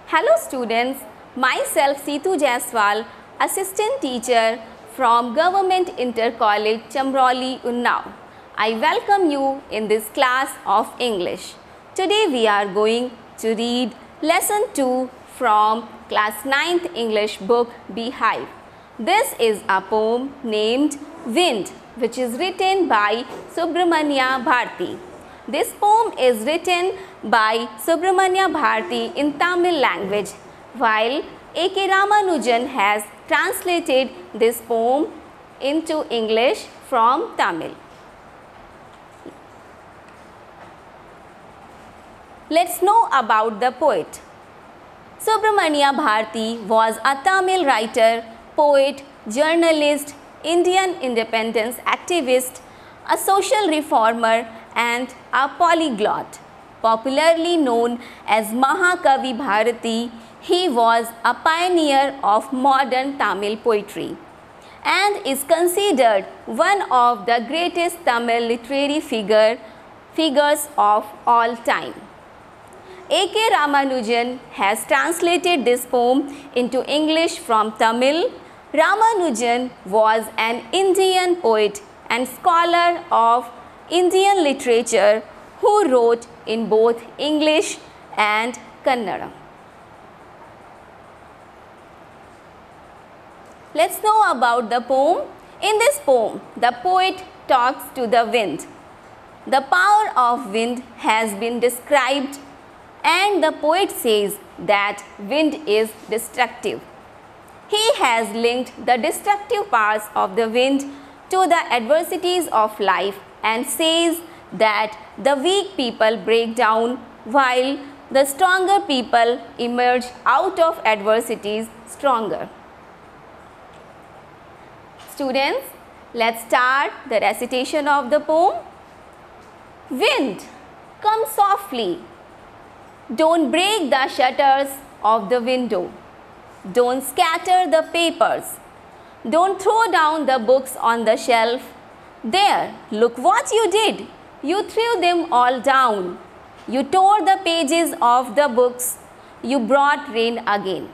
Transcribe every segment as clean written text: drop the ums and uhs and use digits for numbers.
Hello students, myself Seetu Jaiswal, assistant teacher from Government Inter College Chamroli, Unnao. I welcome you in this class of English. Today we are going to read lesson 2 from class 9th English book Beehive. This is a poem named Wind, which is written by Subramanya Bharati. This poem is written by Subramanya Bharati in Tamil language, while A.K. Ramanujan has translated this poem into English from Tamil. Let's know about the poet. Subramanya Bharati was a Tamil writer, poet, journalist, Indian independence activist, a social reformer and a polyglot. Popularly known as Mahakavi Bharati, he was a pioneer of modern Tamil poetry and is considered one of the greatest Tamil literary figures of all time. A.K. Ramanujan has translated this poem into English from Tamil. Ramanujan was an Indian poet and scholar of Indian literature who wrote in both English and Kannada. Let's know about the poem. In this poem, the poet talks to the wind. The power of wind has been described, and the poet says that wind is destructive. He has linked the destructive powers of the wind to the adversities of life and says that the weak people break down while the stronger people emerge out of adversities stronger. Students, let's start the recitation of the poem. Wind, come softly. Don't break the shutters of the window. Don't scatter the papers. Don't throw down the books on the shelf. There, look what you did. You threw them all down. You tore the pages of the books. You brought rain again.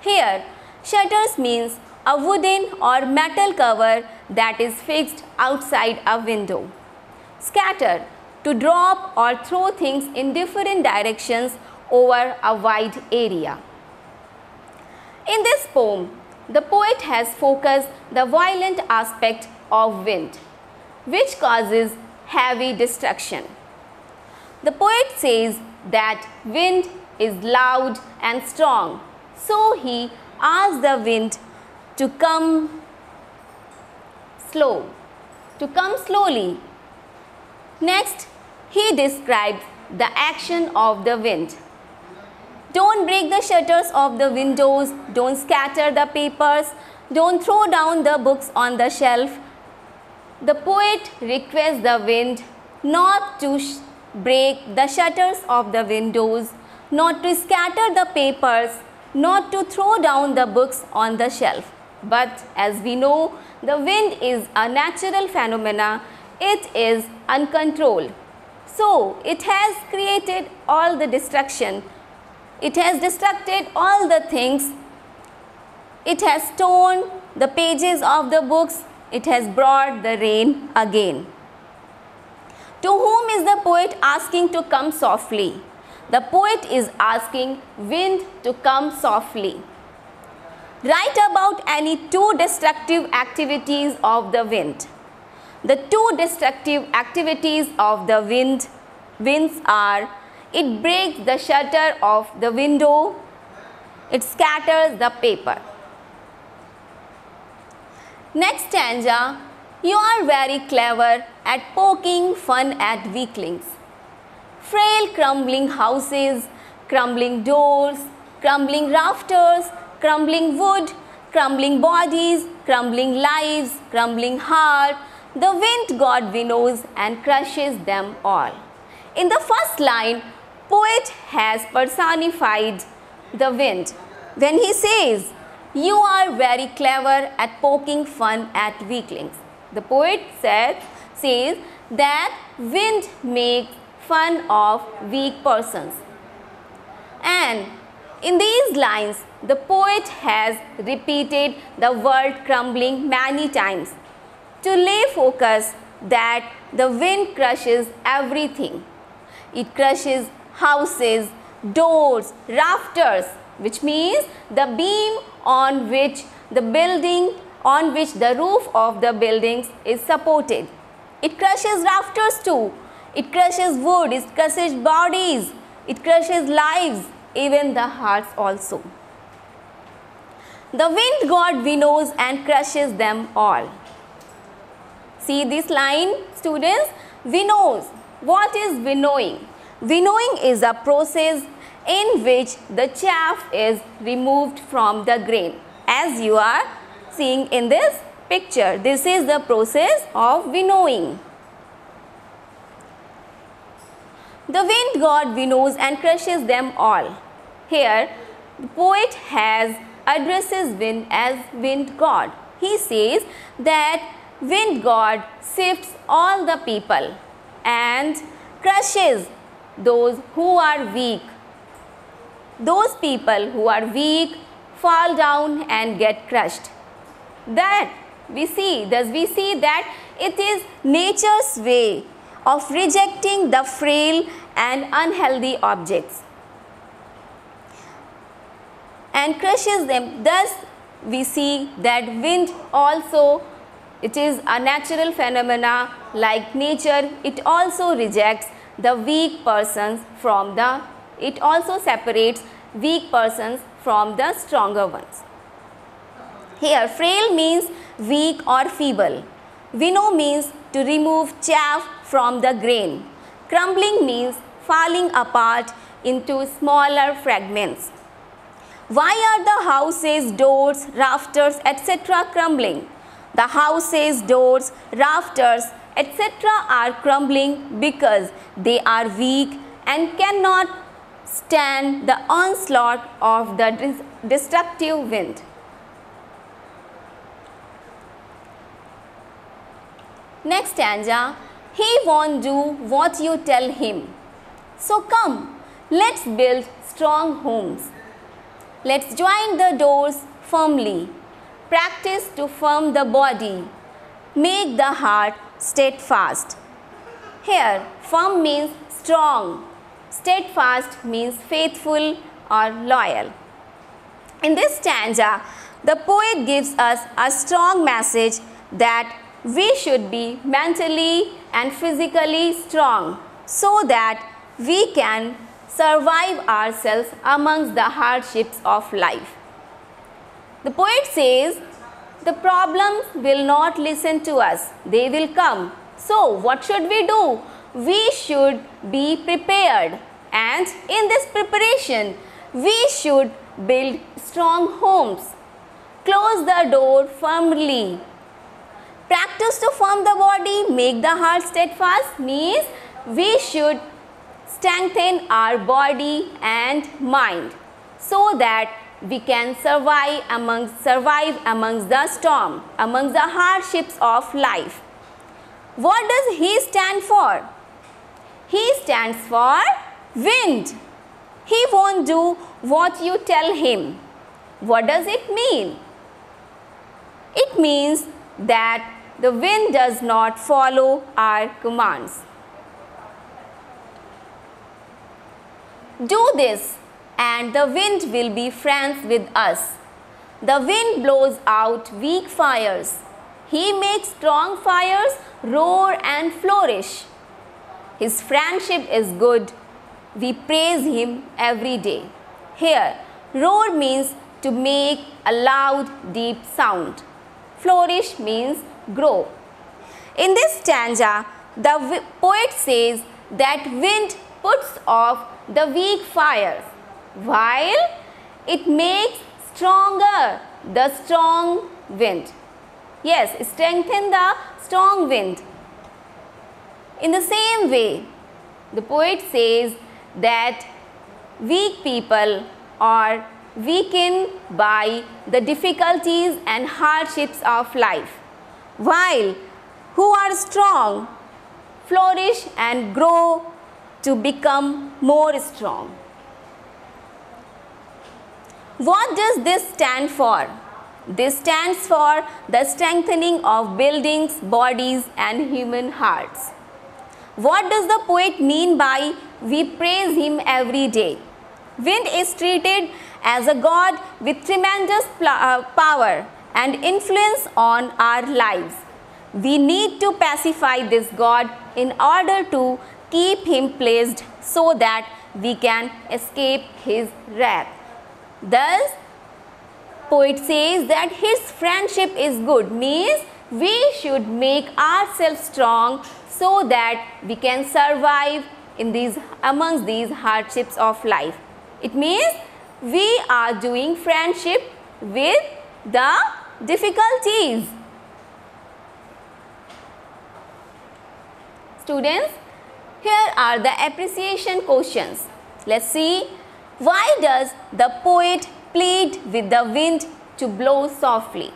Here, shutters means a wooden or metal cover that is fixed outside a window. Scatter, to drop or throw things in different directions over a wide area. In this poem, the poet has focused the violent aspect of wind, which causes heavy destruction. The poet says that wind is loud and strong, so he asks the wind to come slowly. Next, he describes the action of the wind. Don't break the shutters of the windows, don't scatter the papers, don't throw down the books on the shelf. The poet requests the wind not to break the shutters of the windows, not to scatter the papers, not to throw down the books on the shelf. But as we know, the wind is a natural phenomena. It is uncontrolled. So, it has created all the destruction. It has destructed all the things. It has torn the pages of the books. It has brought the rain again. To whom is the poet asking to come softly? The poet is asking wind to come softly. Write about any two destructive activities of the wind. The two destructive activities of the winds are: it breaks the shutter of the window, it scatters the paper. Next stanza, you are very clever at poking fun at weaklings. Frail crumbling houses, crumbling doors, crumbling rafters, crumbling wood, crumbling bodies, crumbling lives, crumbling heart, the wind god winnows and crushes them all. In the first line, poet has personified the wind when he says, you are very clever at poking fun at weaklings. The poet says that wind makes fun of weak persons. And In these lines, the poet has repeated the word crumbling many times to lay focus that the wind crushes everything. It crushes houses, doors, rafters, which means the beam on which the roof of the buildings is supported. It crushes rafters too. It crushes wood, it crushes bodies, it crushes lives, even the hearts also. The wind god winnows and crushes them all. See this line, students? Winnows. What is winnowing? Winnowing is a process in which the chaff is removed from the grain. As you are seeing in this picture, this is the process of winnowing. The wind god winnows and crushes them all. Here, the poet addresses wind as wind god. He says that wind god sifts all the people and crushes those who are weak. Those people who are weak fall down and get crushed. Thus we see that it is nature's way of rejecting the frail and unhealthy objects and crushes them. Thus we see that wind also, it is a natural phenomena like nature. It also rejects the weak persons from it also separates weak persons from the stronger ones. Here, frail means weak or feeble. Winnow means to remove chaff from the grain. Crumbling means falling apart into smaller fragments. Why are the houses, doors, rafters, etc. crumbling? The houses, doors, rafters, etc. are crumbling because they are weak and cannot stand the onslaught of the destructive wind. Next stanza, he won't do what you tell him. So come, let's build strong homes. Let's join the doors firmly. Practice to firm the body. Make the heart steadfast. Here, firm means strong. Steadfast means faithful or loyal. In this stanza, the poet gives us a strong message that we should be mentally and physically strong so that we can survive ourselves amongst the hardships of life. The poet says, the problems will not listen to us, they will come. So what should we do? We should be prepared, and in this preparation, we should build strong homes. Close the door firmly. Practice to firm the body, make the heart steadfast means we should strengthen our body and mind so that we can survive amongst the storm, amongst the hardships of life. What does he stand for? He stands for wind. He won't do what you tell him. What does it mean? It means that the wind does not follow our commands. Do this and the wind will be friends with us. The wind blows out weak fires. He makes strong fires roar and flourish. His friendship is good. We praise him every day. Here, roar means to make a loud, deep sound. Flourish means grow. In this stanza, the poet says that wind puts off the weak fires while it makes stronger the strong wind. Yes, strengthen the strong wind. In the same way, the poet says that weak people are weakened by the difficulties and hardships of life, while who are strong flourish and grow to become more strong. What does this stand for? This stands for the strengthening of buildings, bodies and human hearts. What does the poet mean by we praise him every day? Wind is treated as a god with tremendous power and influence on our lives. We need to pacify this god in order to keep him pleased so that we can escape his wrath. Thus, poet says that his friendship is good, means we should make ourselves strong so that we can survive in amongst these hardships of life. It means we are doing friendship with the difficulties. Students, here are the appreciation questions. Let's see. Why does the poet plead with the wind to blow softly?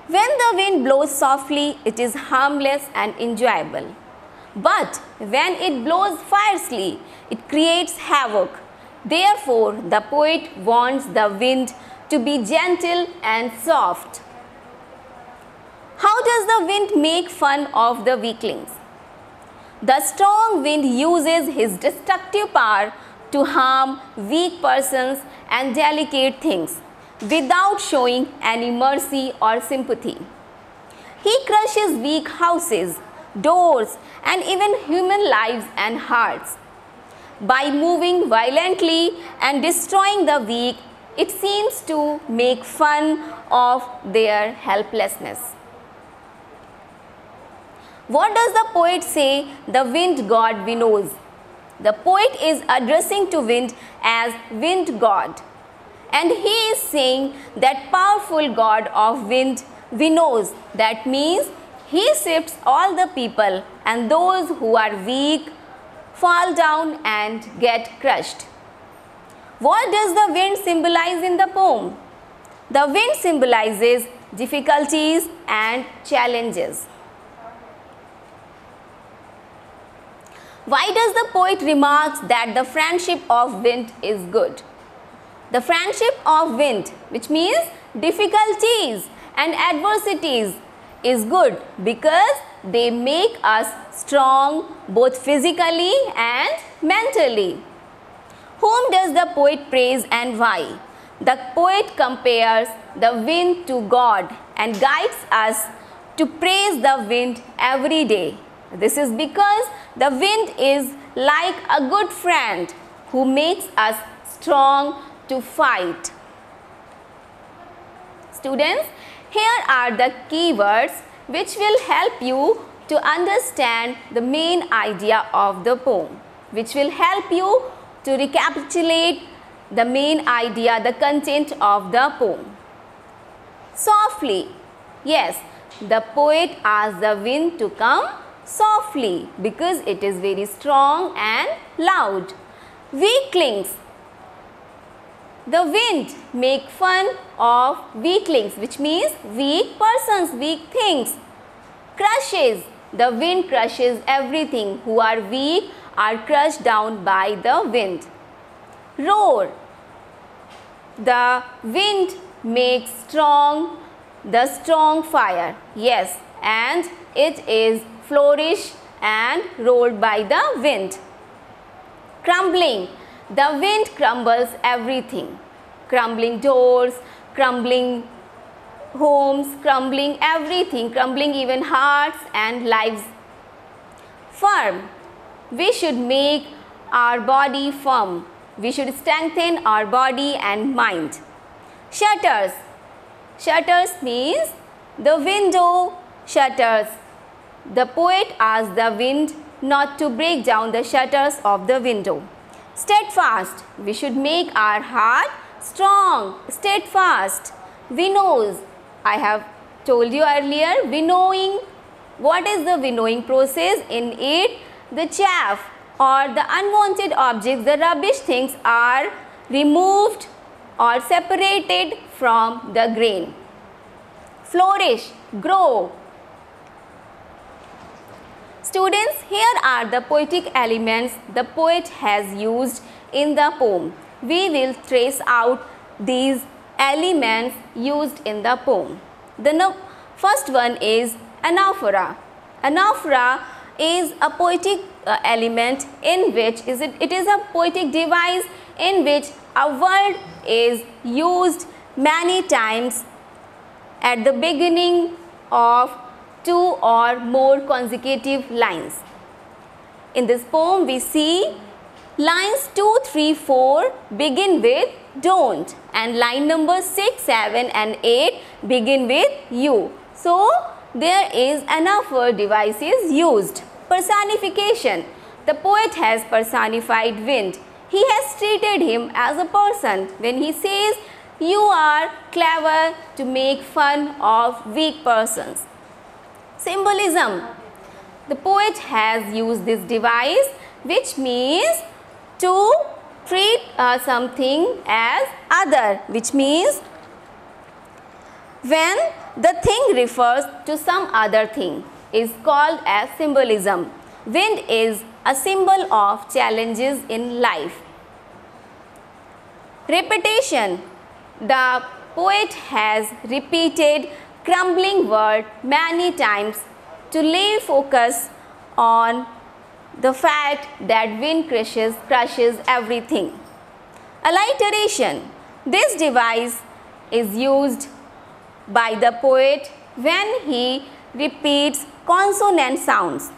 When the wind blows softly, it is harmless and enjoyable. But when it blows fiercely, it creates havoc. Therefore, the poet wants the wind to be gentle and soft. How does the wind make fun of the weaklings? The strong wind uses his destructive power to harm weak persons and delicate things without showing any mercy or sympathy. He crushes weak houses, doors, and even human lives and hearts. By moving violently and destroying the weak, it seems to make fun of their helplessness. What does the poet say the wind god knows? The poet is addressing to wind as wind god, and he is saying that powerful god of wind knows. That means he shifts all the people, and those who are weak fall down and get crushed. What does the wind symbolize in the poem? The wind symbolizes difficulties and challenges. Why does the poet remarks that the friendship of wind is good? The friendship of wind, which means difficulties and adversities, is good because they make us strong both physically and mentally. Whom does the poet praise and why? The poet compares the wind to God and guides us to praise the wind every day. This is because the wind is like a good friend who makes us strong to fight. Students, here are the keywords which will help you to understand the main idea of the poem, which will help you to recapitulate the main idea, the content of the poem. Softly. Yes, the poet asks the wind to come softly because it is very strong and loud. Weaklings. The wind make fun of weaklings, which means weak persons, weak things. Crushes. The wind crushes everything. Who are weak are crushed down by the wind. Roar. The wind makes strong the strong fire. Yes, and it is flourished and rolled by the wind. Crumbling. The wind crumbles everything. Crumbling doors, crumbling homes, crumbling everything, crumbling even hearts and lives. Firm. We should make our body firm. We should strengthen our body and mind. Shutters. Shutters means the window shutters. The poet asks the wind not to break down the shutters of the window. Steadfast. We should make our heart strong, steadfast. Winnows. I have told you earlier, winnowing. What is the winnowing process? In it, the chaff or the unwanted objects, the rubbish things are removed or separated from the grain. Flourish, grow. Students, here are the poetic elements the poet has used in the poem. We will trace out these elements used in the poem. The first one is anaphora. Anaphora is a poetic element in which it is a poetic device in which a word is used many times at the beginning of two or more consecutive lines. In this poem we see lines 2, 3, 4 begin with don't, and line number 6, 7 and 8 begin with you. So there is anaphora device is used. Personification. The poet has personified wind. He has treated him as a person when he says you are clever to make fun of weak persons. Symbolism. The poet has used this device, which means to treat something as other, which means when the thing refers to some other thing is called as symbolism. Wind is a symbol of challenges in life. Repetition. The poet has repeated crumbling word many times to lay focus on the fact that wind crushes everything. Alliteration. This device is used by the poet when he repeats consonant sounds.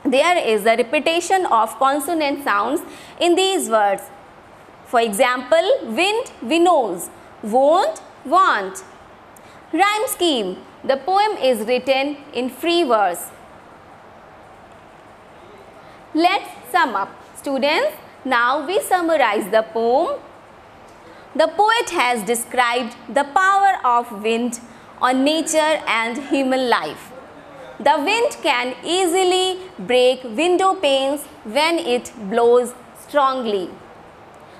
There is a repetition of consonant sounds in these words. For example, wind, winnows, won't, want. Rhyme scheme. The poem is written in free verse. Let's sum up. Students, now we summarize the poem. The poet has described the power of wind on nature and human life. The wind can easily break window panes when it blows strongly.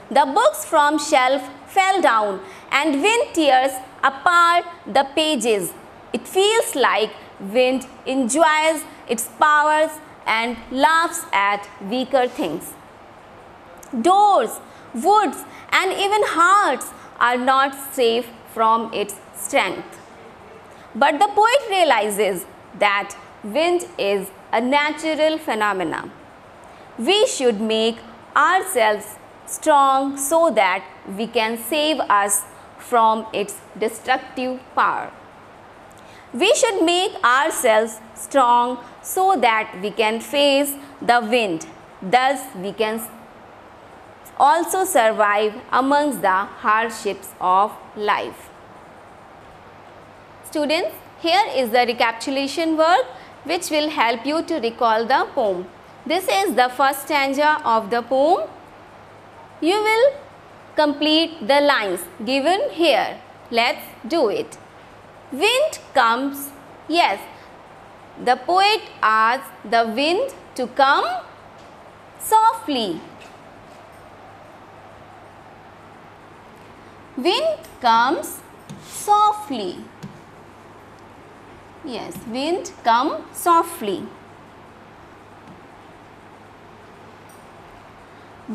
The books from shelf fell down and wind tears apart the pages. It feels like wind enjoys its powers and laughs at weaker things. Doors, woods and even hearts are not safe from its strength. But the poet realizes that wind is a natural phenomenon. We should make ourselves strong so that we can save us from its destructive power. We should make ourselves strong so that we can face the wind. Thus, we can also survive amongst the hardships of life. Students, here is the recapitulation work which will help you to recall the poem. This is the first stanza of the poem. You will complete the lines given here. Let's do it. Wind comes. Yes, the poet asks the wind to come softly. Wind comes softly. Yes, wind come softly.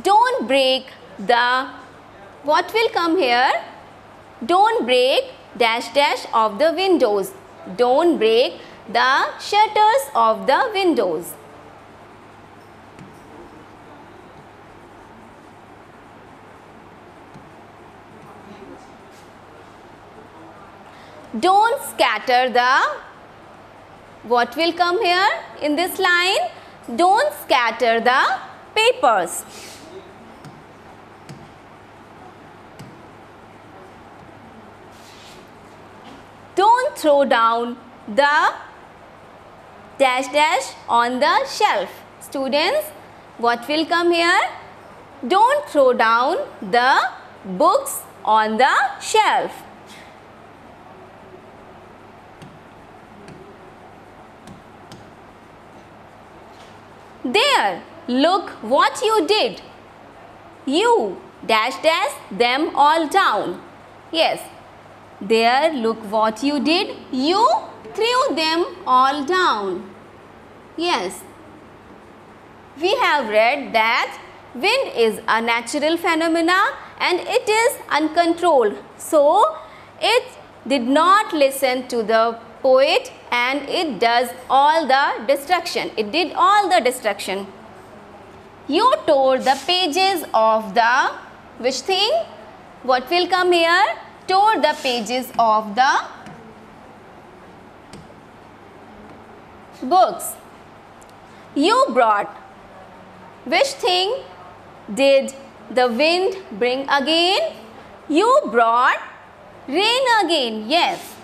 Don't break the, what will come here? Don't break dash dash of the windows. Don't break the shutters of the windows. Don't scatter the, what will come here in this line? Don't scatter the papers. Don't throw down the dash dash on the shelf. Students, what will come here? Don't throw down the books on the shelf. There, look what you did. You dash dash them all down. Yes, there, look what you did. You threw them all down. Yes, we have read that Wind is a natural phenomena and it is uncontrolled. So, it did not listen to the poet and it does all the destruction. It did all the destruction. You tore the pages of the, which thing? What will come here? Tore the pages of the books. You brought, which thing did the wind bring again? You brought rain again. Yes.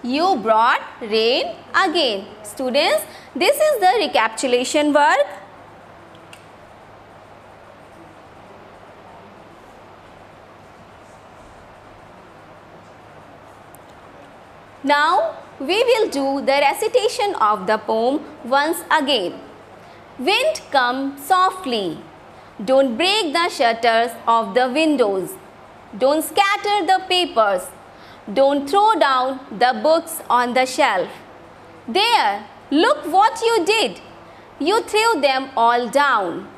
You brought rain again. Students, this is the recapitulation work. Now, we will do the recitation of the poem once again. Wind, come softly. Don't break the shutters of the windows. Don't scatter the papers. Don't throw down the books on the shelf. There, look what you did. You threw them all down.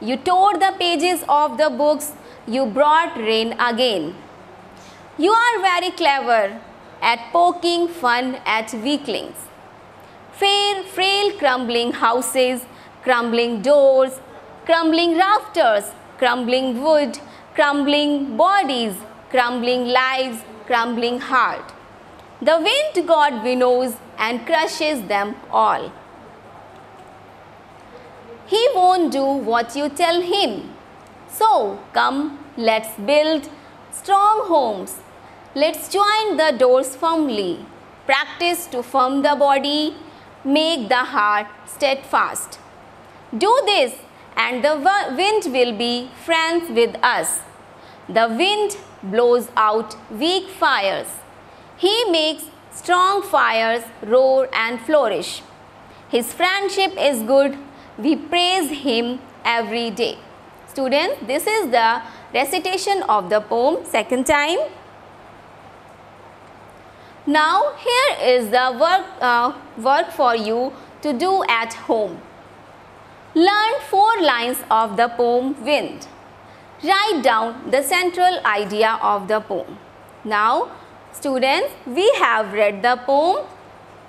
You tore the pages of the books. You brought rain again. You are very clever at poking fun at weaklings. Fair, frail, crumbling houses, crumbling doors, crumbling rafters, crumbling wood, crumbling bodies, crumbling lives, crumbling heart. The wind god winnows and crushes them all. He won't do what you tell him. So come, let's build strong homes. Let's join the doors firmly. Practice to firm the body, make the heart steadfast. Do this and the wind will be friends with us. The wind blows out weak fires. He makes strong fires roar and flourish. His friendship is good. We praise him every day. Students, this is the recitation of the poem second time. Now, here is the work for you to do at home. Learn 4 lines of the poem Wind. Write down the central idea of the poem. Now, students, we have read the poem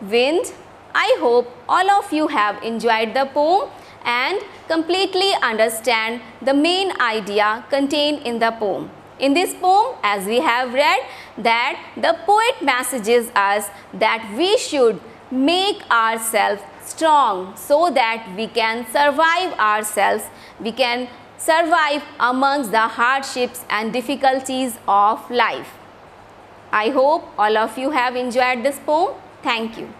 Wind. I hope all of you have enjoyed the poem and completely understand the main idea contained in the poem. In this poem, as we have read, that the poet messages us that we should make ourselves strong so that we can survive ourselves, we can survive amongst the hardships and difficulties of life. I hope all of you have enjoyed this poem. Thank you.